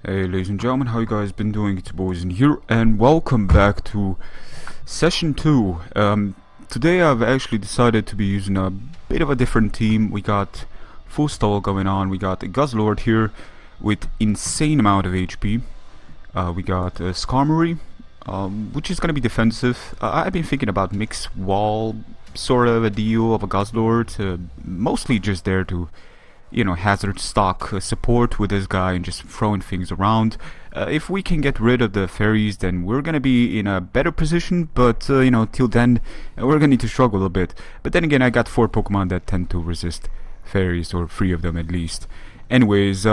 Hey ladies and gentlemen, how you guys been doing? It's boys in here, and welcome back to session 2. Today I've actually decided to be using a bit of a different team. We got full stall going on. We got a Guzzlord here with insane amount of HP. We got Skarmory, which is gonna be defensive. I've been thinking about mixed wall sort of a deal of a Guzzlord, mostly just there to hazard stock support with this guy and just throwing things around. If we can get rid of the fairies, then we're gonna be in a better position, but till then we're gonna need to struggle a bit. But then again, I got 4 Pokemon that tend to resist fairies, or 3 of them at least. Anyways,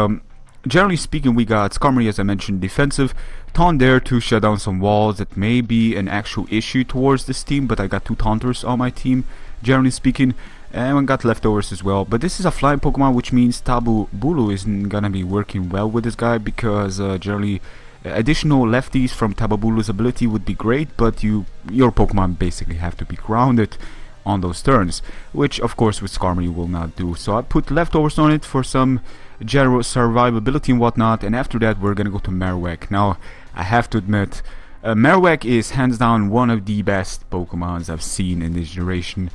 generally speaking, we got Skarmory, as I mentioned, defensive. Taunt there to shut down some walls that may be an actual issue towards this team, but I got 2 Taunters on my team, generally speaking. And we got leftovers as well, but this is a flying Pokemon, which means Tapu Bulu isn't gonna be working well with this guy, because generally additional lefties from Tapu Bulu's ability would be great, but your Pokemon basically have to be grounded on those turns, which of course with Skarmory will not do. So I put leftovers on it for some general survivability and whatnot, and after that we're gonna go to Marowak. Now I have to admit, Marowak is hands down one of the best Pokemons I've seen in this generation.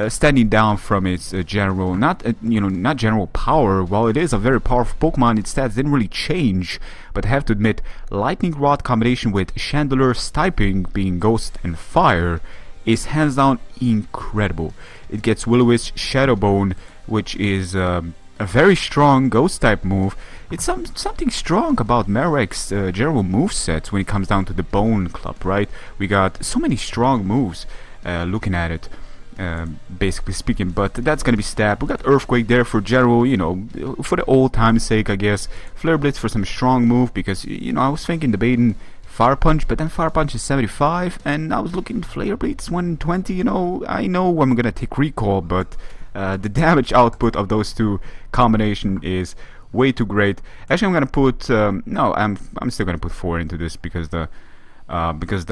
Standing down from its general, not general power. While it is a very powerful Pokemon, its stats didn't really change. But I have to admit, Lightning Rod combination with Chandeler's typing, being Ghost and Fire, is hands down incredible. It gets Will-O-Wisp, Shadow Bone, which is a very strong Ghost type move. It's something strong about Marowak's general moveset when it comes down to the Bone Club, right? We got so many strong moves looking at it, basically speaking, but that's gonna be stab. We got Earthquake there for general, for the old time's sake, I guess. Flare Blitz for some strong move, because, I was thinking debating Fire Punch, but then Fire Punch is 75, and I was looking Flare Blitz 120, I know I'm gonna take Recall, but the damage output of those two combination is way too great. Actually, I'm gonna put no, I'm still gonna put 4 into this, because the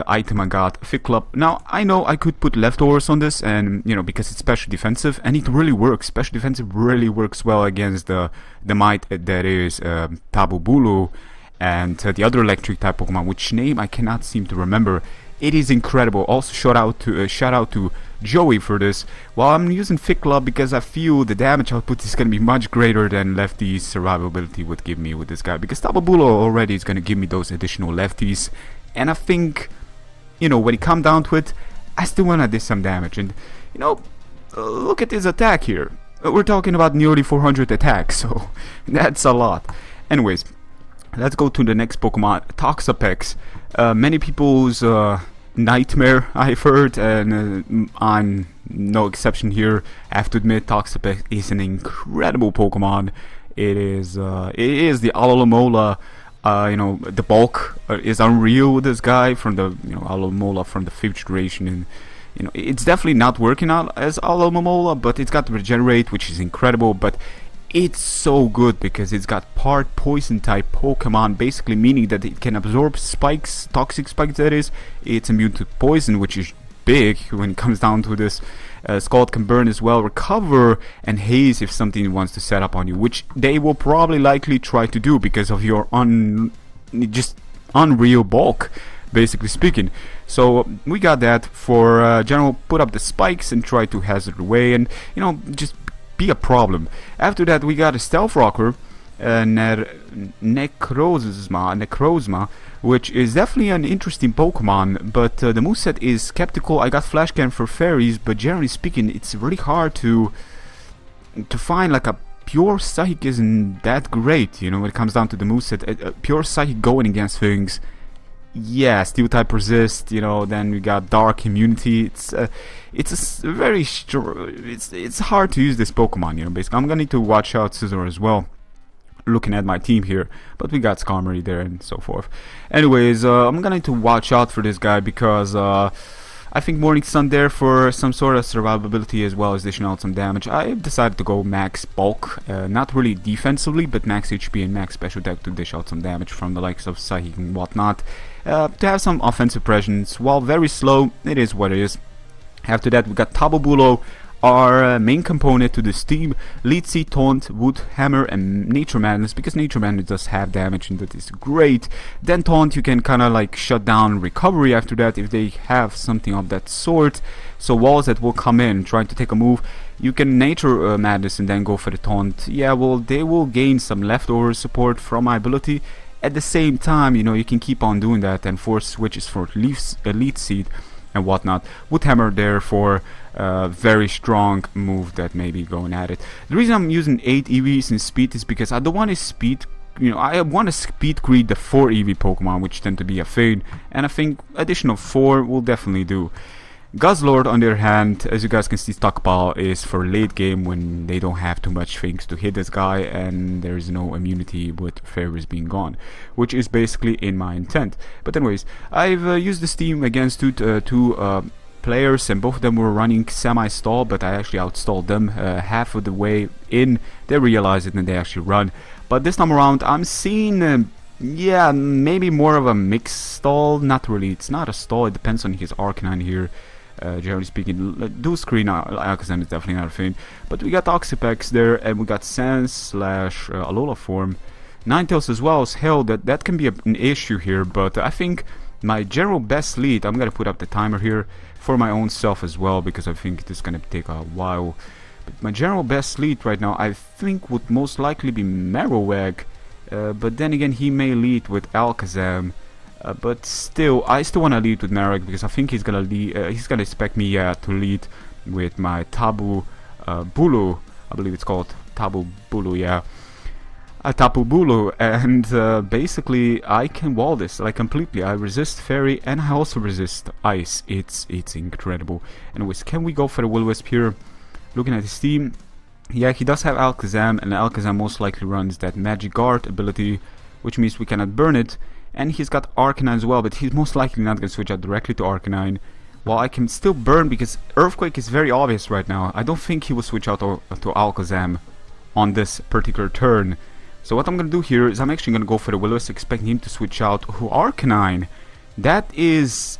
item I got, Fit Club. Now I know I could put leftovers on this, and because it's special defensive, and it really works. Special defensive really works well against the might that is Tapu Bulu and the other electric type Pokemon, which name I cannot seem to remember. It is incredible. Also shout out to Joey for this. Well, I'm using Fit Club because I feel the damage output is going to be much greater than Lefty's survivability would give me with this guy, because Tapu Bulu already is going to give me those additional lefties, and I think, when it comes down to it, I still want to do some damage. And look at his attack here. We're talking about nearly 400 attacks, so that's a lot. Anyways, let's go to the next Pokemon, Toxapex. Many people's nightmare, I've heard, and I'm no exception here. I have to admit, Toxapex is an incredible Pokemon. It is the Alola Marowak. The bulk is unreal with this guy from the Alola Marowak from the 5th generation, and it's definitely not working out as Alola Marowak, but it's got Regenerate, which is incredible. But it's so good because it's got part poison type Pokemon, basically meaning that it can absorb spikes, toxic spikes that is. It's immune to poison, which is big when it comes down to this. Scald can burn as well, recover, and haze if something wants to set up on you, which they will probably likely try to do because of your just unreal bulk, basically speaking. So we got that for general. Put up the spikes and try to hazard away, and just be a problem. After that, we got a Stealth Rocker, Necrozma, which is definitely an interesting Pokemon, but the moveset is skeptical. I got Flash Cannon for fairies, but generally speaking, it's really hard to find like a pure Psychic isn't that great, when it comes down to the moveset. Pure Psychic going against things, yeah, Steel type resist, then we got Dark Immunity. It's a very it's hard to use this Pokemon, basically. I'm gonna need to watch out Scizor as well, looking at my team here, but we got Skarmory there and so forth. Anyways, I'm gonna need to watch out for this guy, because I think Morning Sun there for some sort of survivability, as well as dishing out some damage. I decided to go max bulk, not really defensively, but max HP and max special attack to dish out some damage from the likes of Psychic and whatnot, to have some offensive presence. While very slow, it is what it is. After that, we got Tapu Bulu. our main component to this team. Lead Seed, Taunt, Wood Hammer, and Nature Madness, because Nature Madness does have damage and that is great. Then Taunt, you can kinda like shut down Recovery after that if they have something of that sort. So walls that will come in trying to take a move, you can Nature Madness and then go for the Taunt. Yeah, well, they will gain some leftover support from my ability. At the same time, you know, you can keep on doing that and force switches for Lead Seed and whatnot. Wood Hammer there for very strong move that may be going at it. The reason I'm using 8 EVs in speed is because I don't want to speed, you know, I want to speed greed the 4 EV Pokemon, which tend to be a fade, and I think additional 4 will definitely do. Guzzlord, on the other hand, as you guys can see, stockpile is for late game when they don't have too much things to hit this guy and there is no immunity with fairies being gone, which is basically in my intent. But anyways, I've used this team against two players, and both of them were running semi-stall, but I actually outstalled them half of the way in. They realize it and they actually run. But this time around, I'm seeing yeah, maybe more of a mixed stall. Not really, it's not a stall, it depends on his Arcanine here. Generally speaking, do screen Alakazam is definitely not a thing. But we got Oxapex there, and we got Sans / Alola form. Ninetales as well as hell, that can be an issue here, but I think my general best lead, I'm gonna put up the timer here for my own self as well, because I think this is gonna take a while. But my general best lead right now, I think, would most likely be Marowak, but then again, he may lead with Alakazam. But still, I still want to lead with Marowak because I think he's gonna lead. He's gonna expect me to lead with my Tapu Bulu. I believe it's called Tapu Bulu. Yeah, Tapu Bulu, and basically I can wall this like completely. I resist Fairy and I also resist Ice. It's incredible. Anyways, can we go for the Will-O-Wisp here? Looking at his team, yeah, he does have Alakazam, and Alakazam most likely runs that Magic Guard ability, which means we cannot burn it. And he's got Arcanine as well, but he's most likely not going to switch out directly to Arcanine. While I can still burn because Earthquake is very obvious right now. I don't think he will switch out to Alakazam on this particular turn. So what I'm going to do here is I'm actually going to go for the Will-O-Wisp, expecting him to switch out to Arcanine. That is...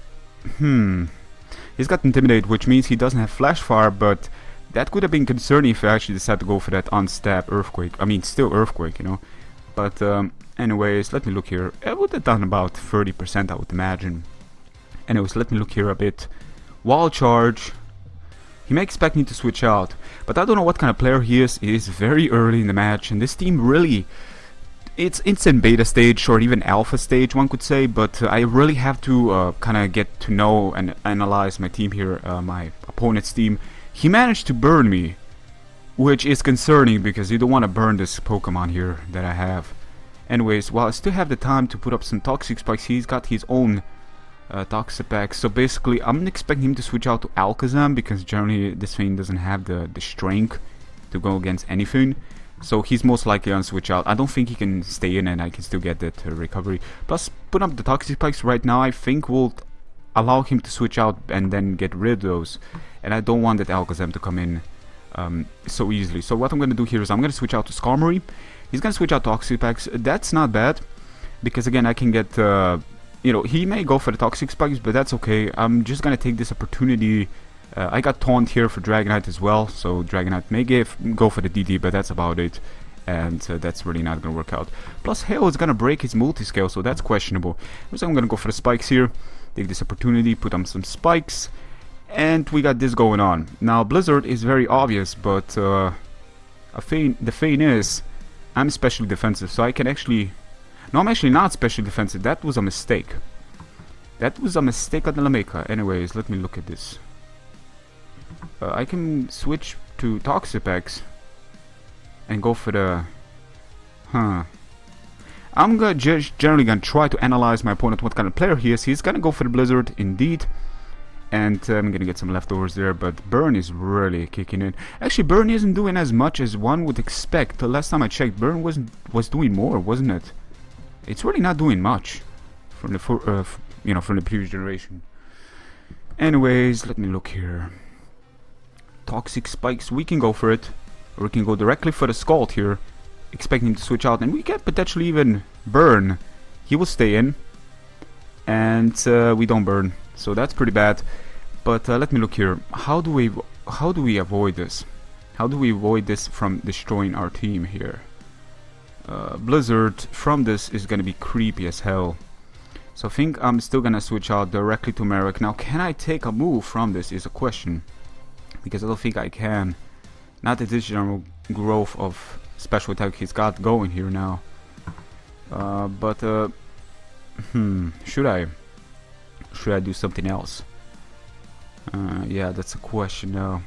He's got Intimidate, which means he doesn't have Flash Fire, but that could have been concerning if I actually decided to go for that unstab Earthquake. I mean, still Earthquake, you know. But... anyways, let me look here. I would have done about 30%, I would imagine. Anyways, let me look here a bit. Wall Charge. He may expect me to switch out, but I don't know what kind of player he is. It is very early in the match, and this team really... It's in beta stage, or even alpha stage, one could say, but I really have to kind of get to know and analyze my team here, my opponent's team. He managed to burn me, which is concerning, because you don't want to burn this Pokemon here that I have. Anyways, while I still have the time to put up some Toxic Spikes, he's got his own Toxapex. So basically, I'm expecting him to switch out to Alakazam, because generally this thing doesn't have the strength to go against anything. So he's most likely on switch out. I don't think he can stay in and I can still get that recovery. Plus, put up the Toxic Spikes right now, I think will allow him to switch out and then get rid of those. And I don't want that Alakazam to come in so easily. So what I'm going to do here is I'm going to switch out to Skarmory. He's going to switch out to Oxapex. That's not bad, because again I can get, you know, he may go for the Toxic Spikes, but that's okay. I'm just going to take this opportunity. I got Taunt here for Dragonite as well, so Dragonite may go for the DD, but that's about it. And that's really not going to work out. Plus Hail is going to break his multi-scale, so that's questionable. So I'm going to go for the Spikes here. Take this opportunity, put on some Spikes. And we got this going on. Now Blizzard is very obvious, but the feign is... I'm specially defensive, so I can actually... No, I'm actually not specially defensive. That was a mistake. That was a mistake on the Lameka. Anyways, let me look at this. I can switch to Toxapex and go for the... I'm generally gonna try to analyze my opponent, what kind of player he is. He's gonna go for the Blizzard, indeed. And I'm gonna get some leftovers there, but Burn is really kicking in. Actually, Burn isn't doing as much as one would expect. The last time I checked, Burn was doing more, wasn't it? It's really not doing much from the you know, from the previous generation. Anyways, let me look here. Toxic Spikes, we can go for it, or we can go directly for the Scald here, expecting him to switch out, and we can potentially even burn. He will stay in, and we don't burn. So that's pretty bad. But let me look here. How do we how do we avoid this? How do we avoid this from destroying our team here? Blizzard from this is gonna be creepy as hell. So I think I'm still gonna switch out directly to Marowak. Now, can I take a move from this is a question, because I don't think I can. Not at this general growth of special attack he's got going here now. Should I do something else? Yeah, that's a question now.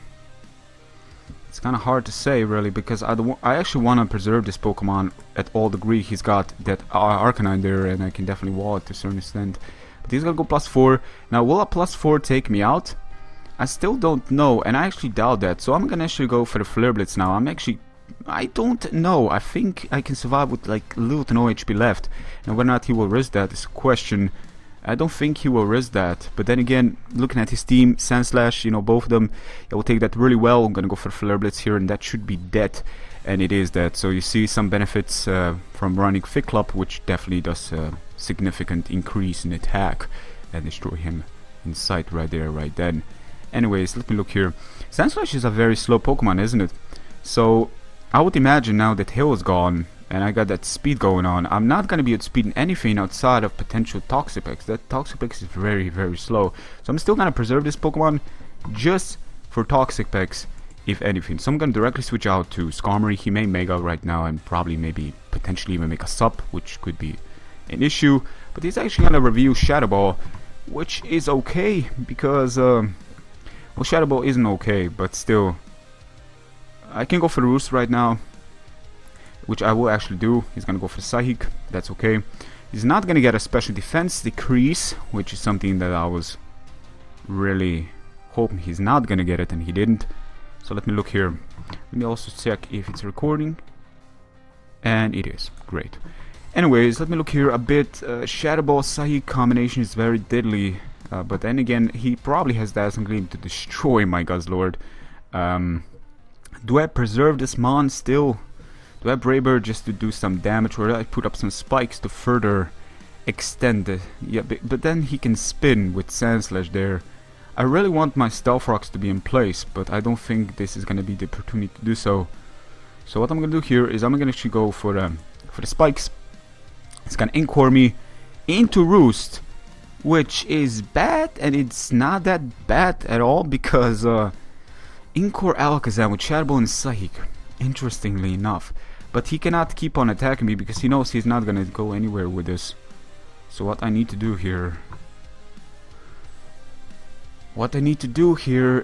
It's kind of hard to say really, because I actually want to preserve this Pokemon at all degree. He's got that Arcanine there, and I can definitely wall it to a certain extent. But he's gonna go +4. Now, will a +4 take me out? I still don't know, and I actually doubt that. So I'm gonna actually go for the Flare Blitz now. I don't know. I think I can survive with like little to no HP left. Now, whether or not he will risk that is a question. I don't think he will risk that, but then again, looking at his team, Sandslash, you know, both of them, I will take that really well. I'm gonna go for Flare Blitz here, and that should be dead, and it is dead. So you see some benefits from running Thick Club, which definitely does a significant increase in attack and destroy him in sight right there, right then. Anyways, let me look here. Sandslash is a very slow Pokemon, isn't it? So I would imagine now that Hail is gone, and I got that speed going on, I'm not going to be outspeeding anything outside of potential Toxapex. That Toxapex is very, very slow. So I'm still going to preserve this Pokemon just for Toxapex, if anything. So I'm going to directly switch out to Skarmory. He may Mega right now, and probably maybe potentially even make a Sup, which could be an issue. But he's actually going to review Shadow Ball, which is okay, because, well, Shadow Ball isn't okay, but still, I can go for the Roost right now, which I will actually do. He's gonna go for Psychic, that's okay. He's not gonna get a special defense decrease, which is something that I was really hoping he's not gonna get it, and he didn't. So let me look here. Let me also check if it's recording, and it is. Great. Anyways, let me look here a bit. Shadow Ball Psychic combination is very deadly, but then again, he probably has Dazzling Gleam to destroy my Guzzlord. Do I preserve this Mon still? Do I have Brayber just to do some damage, or do I put up some spikes to further extend it? Yeah, but then he can spin with Sandslash there. I really want my Stealth Rocks to be in place, but I don't think this is going to be the opportunity to do so. So what I'm going to do here is I'm going to actually go for the spikes. It's going to Encore me into Roost, which is bad, and it's not that bad at all, because Encore Alakazam with Shadow Ball and Psychic, interestingly enough. But he cannot keep on attacking me because he knows he's not gonna go anywhere with this. So what I need to do here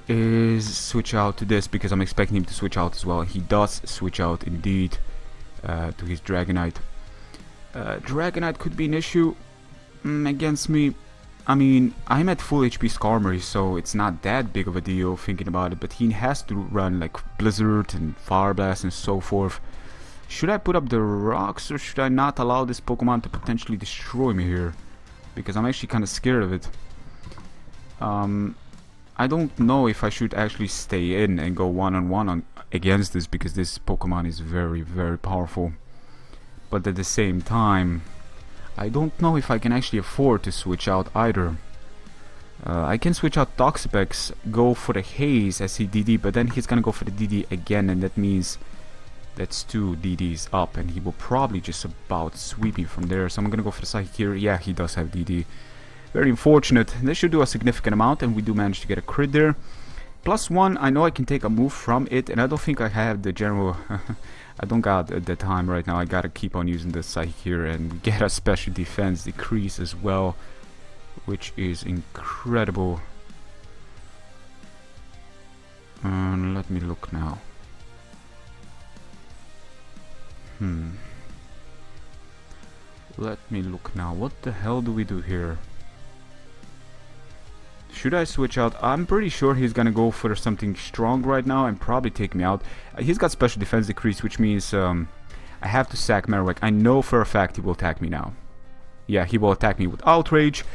is switch out to this, because I'm expecting him to switch out as well. He does switch out indeed to his Dragonite. Dragonite could be an issue against me. I mean, I'm at full HP Skarmory, so it's not that big of a deal thinking about it, but he has to run like Blizzard and Fire Blast and so forth. Should I put up the rocks, or should I not allow this Pokemon to potentially destroy me here? Because I'm actually kind of scared of it. I don't know if I should actually stay in and go one-on-one against this, because this Pokemon is very, very powerful. But at the same time, I don't know if I can actually afford to switch out either. I can switch out Toxapex, go for the Haze as he DD, but then he's gonna go for the DD again, and that means that's 2 DDs up, and he will probably just about sweep me from there. So I'm gonna go for the Psychic here. Yeah, he does have DD. Very unfortunate. This should do a significant amount, and we do manage to get a crit there. +1, I know I can take a move from it, and I don't think I have the general... I don't got the time right now. I gotta keep on using the Psychic here and get a special defense decrease as well, which is incredible. Let me look now. Let me look now. What the hell do we do here? Should I switch out? I'm pretty sure he's gonna go for something strong right now and probably take me out. He's got special defense decrease, which means I have to sack Marowak. I know for a fact he will attack me now. Yeah, he will attack me with Outrage,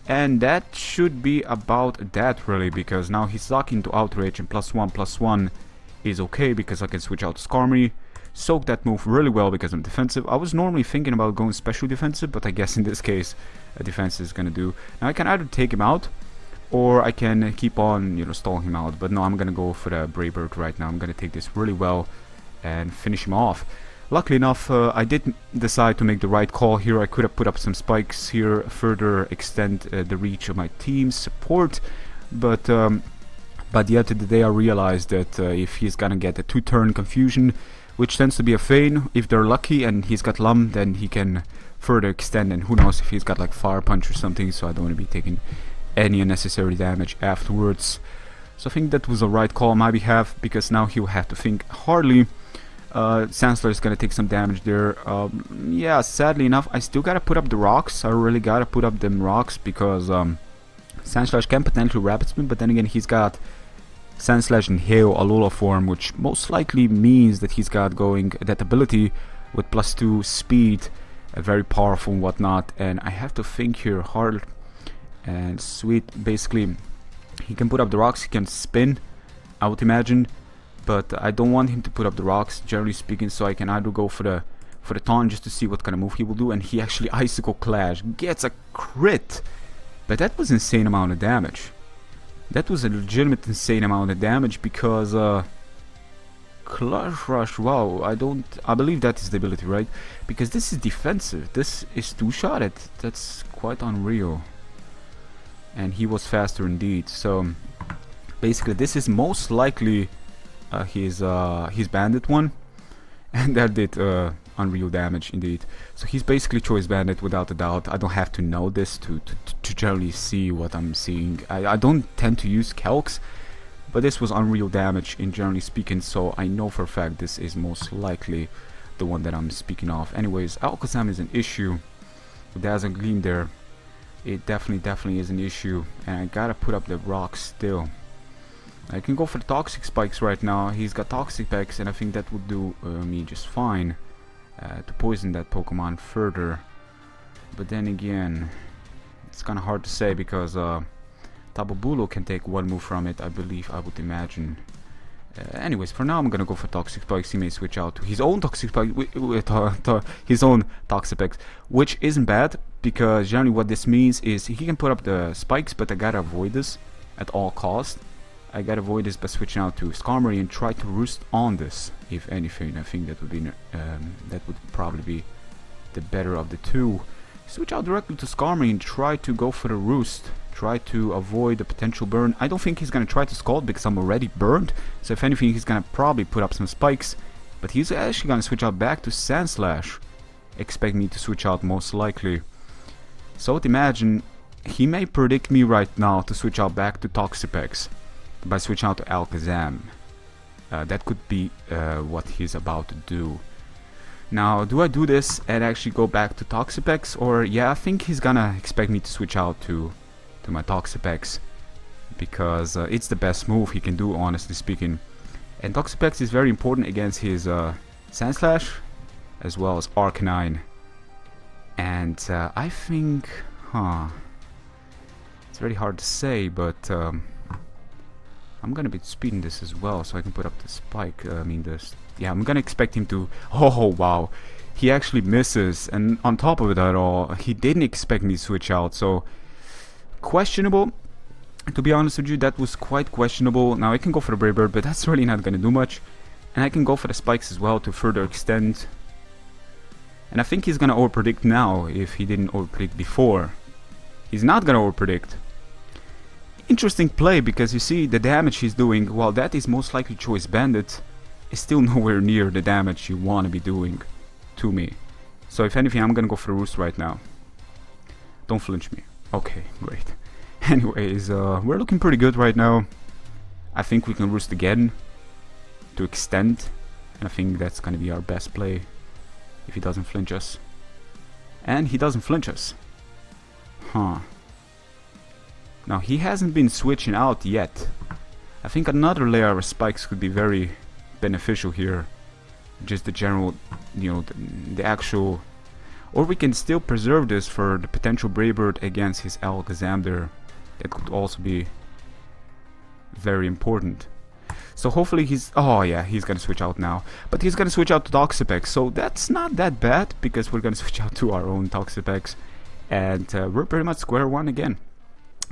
and that should be about that really, because now he's stuck into Outrage, and +1/+1 is okay because I can switch out to Skarmory. Soak that move really well because I'm defensive. I was normally thinking about going special defensive, but I guess in this case a defense is gonna do. Now I can either take him out, or I can keep on, you know, stalling him out. But no, I'm gonna go for the Brave Bird right now. I'm gonna take this really well and finish him off. Luckily enough, I did decide to make the right call here. I could have put up some spikes here, further extend the reach of my team's support, but by the end of the day I realized that if he's gonna get a 2-turn confusion, which tends to be a feign, if they're lucky and he's got Lum, then he can further extend, and who knows if he's got like Fire Punch or something, so I don't want to be taking any unnecessary damage afterwards. So I think that was a right call on my behalf, because now he'll have to think hardly. Sandslash is gonna take some damage there. Yeah, sadly enough, I still gotta put up the rocks. I really gotta put up them rocks, because Sandslash can potentially Rapid Spin, but then again he's got Sandslash in Hail Alola form, which most likely means that he's got going that ability with +2 speed, very powerful and whatnot. And I have to think here hard and sweet. Basically, he can put up the rocks, he can spin, I would imagine, but I don't want him to put up the rocks, generally speaking, so I can either go for the taunt just to see what kind of move he will do. And he actually Icicle Clash gets a crit, but that was insane amount of damage. That was a legitimate insane amount of damage, because Clutch Rush, wow, I believe that is the ability, right? Because this is defensive, this is 2-shotted, that's quite unreal. And he was faster indeed, so basically this is most likely his bandit one, and that did unreal damage indeed. So he's basically Choice Bandit without a doubt. I don't have to know this to generally see what I'm seeing. I don't tend to use calcs, but this was unreal damage in generally speaking, so I know for a fact this is most likely the one that I'm speaking of. Anyways, Alakazam is an issue with Dazzling Gleam there. It definitely is an issue, and I gotta put up the rocks still. I can go for the Toxic Spikes right now. He's got Toxic Pegs, and I think that would do me just fine to poison that Pokemon further. But then again, it's kind of hard to say, because Tapu Bulu can take one move from it, I believe, I would imagine. Anyways, for now I'm gonna go for Toxic Spikes. He may switch out to his own Toxic Spikes, his own Toxic Pegs, which isn't bad, because generally what this means is he can put up the spikes, but I gotta avoid this at all costs. I gotta avoid this by switching out to Skarmory and try to roost on this. If anything, I think that would be that would probably be the better of the two. Switch out directly to Skarmory and try to go for the roost. Try to avoid the potential burn. I don't think he's gonna try to Scald, because I'm already burned. So if anything, he's gonna probably put up some spikes. But he's actually gonna switch out back to Sandslash. Expect me to switch out most likely. So I would imagine he may predict me right now to switch out back to Toxapex by switching out to Alakazam. That could be what he's about to do. Now, do I do this and actually go back to Toxapex, or yeah, I think he's gonna expect me to switch out to my Toxapex, because it's the best move he can do, honestly speaking. And Toxapex is very important against his Sandslash as well as Arcanine. And I think, it's very hard to say, but I'm gonna be speeding this as well, so I can put up the spike. Yeah, I'm gonna expect him to. Oh wow, he actually misses, and on top of it at all, he didn't expect me to switch out. So questionable, to be honest with you. That was quite questionable. Now I can go for the Brave Bird, but that's really not gonna do much. And I can go for the spikes as well to further extend. And I think he's gonna overpredict now if he didn't overpredict before. He's not gonna overpredict. Interesting play, because you see the damage he's doing, while that is most likely Choice Bandit, is still nowhere near the damage you want to be doing to me. So if anything, I'm gonna go for the Roost right now. Don't flinch me. Okay, great. Anyways, we're looking pretty good right now. I think we can Roost again to extend, and I think that's gonna be our best play if he doesn't flinch us. And he doesn't flinch us. Now he hasn't been switching out yet. I think another layer of spikes could be very beneficial here. Just the general, you know, the actual. Or we can still preserve this for the potential Brave Bird against his Alakazam there. That could also be very important. So hopefully he's. Oh yeah, he's gonna switch out now. But he's gonna switch out to Toxapex. So that's not that bad, because we're gonna switch out to our own Toxapex. And we're pretty much square one again.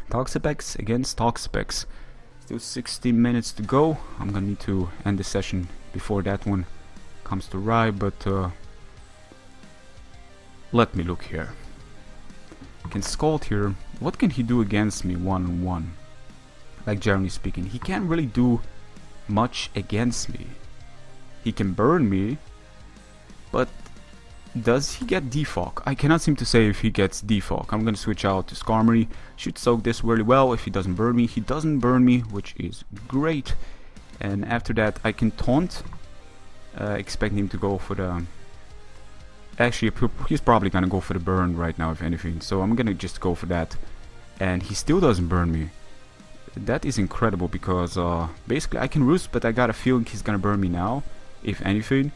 Toxapex against Toxapex. Still 16 minutes to go. I'm gonna need to end the session before that one comes to ride, but let me look here. Can Scald here. What can he do against me one-on-one? Like, generally speaking, he can't really do much against me. He can burn me, but does he get defog? I cannot seem to say if he gets defog. I'm gonna switch out to Skarmory. Should soak this really well if he doesn't burn me. He doesn't burn me, which is great. And after that I can taunt, expecting him to go for the... Actually, he's probably gonna go for the burn right now, if anything. So I'm gonna just go for that. And he still doesn't burn me. That is incredible, because basically I can roost, but I got a feeling he's gonna burn me now, if anything.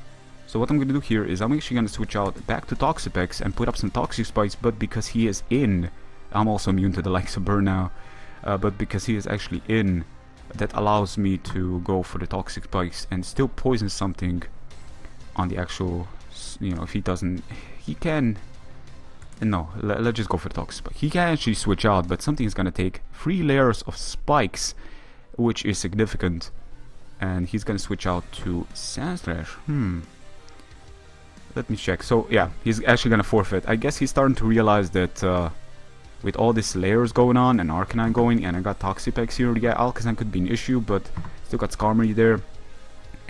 So what I'm gonna do here is I'm actually gonna switch out back to Toxapex and put up some Toxic Spikes, but because he is in, I'm also immune to the likes of burn now, but because he is actually in, that allows me to go for the Toxic Spikes and still poison something on the actual, you know, if he doesn't, he can, no, let's just go for the Toxic Spike. He can actually switch out, but something is gonna take 3 layers of spikes, which is significant, and he's gonna switch out to Sandslash. Let me check. So yeah, he's actually gonna forfeit. I guess he's starting to realize that with all these layers going on and Arcanine going, and I got Toxapex here, yeah, Alakazam could be an issue, but still got Skarmory there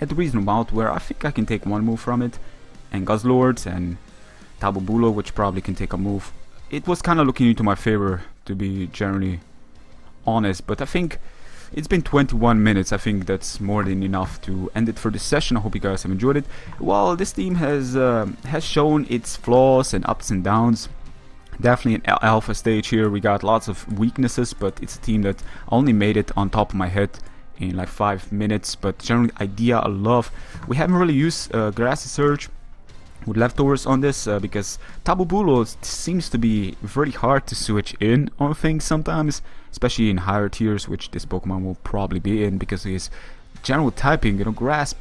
at a reasonable amount where I think I can take one move from it, and Guzzlord and Tapu Bulu, which probably can take a move. It was kind of looking into my favor, to be generally honest, but I think it's been 21 minutes. I think that's more than enough to end it for this session. I hope you guys have enjoyed it. Well, this team has shown its flaws and ups and downs. Definitely an alpha stage here. We got lots of weaknesses, but it's a team that only made it on top of my head in like 5 minutes. But generally, idea I love. We haven't really used Grassy Surge with leftovers on this because Tapu Bulu seems to be very hard to switch in on things sometimes, especially in higher tiers, which this Pokemon will probably be in because his general typing, you know, grass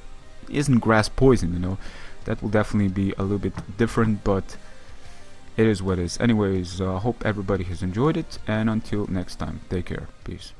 isn't grass poison, you know. That will definitely be a little bit different, but it is what it is. Anyways, hope everybody has enjoyed it, and until next time, take care. Peace.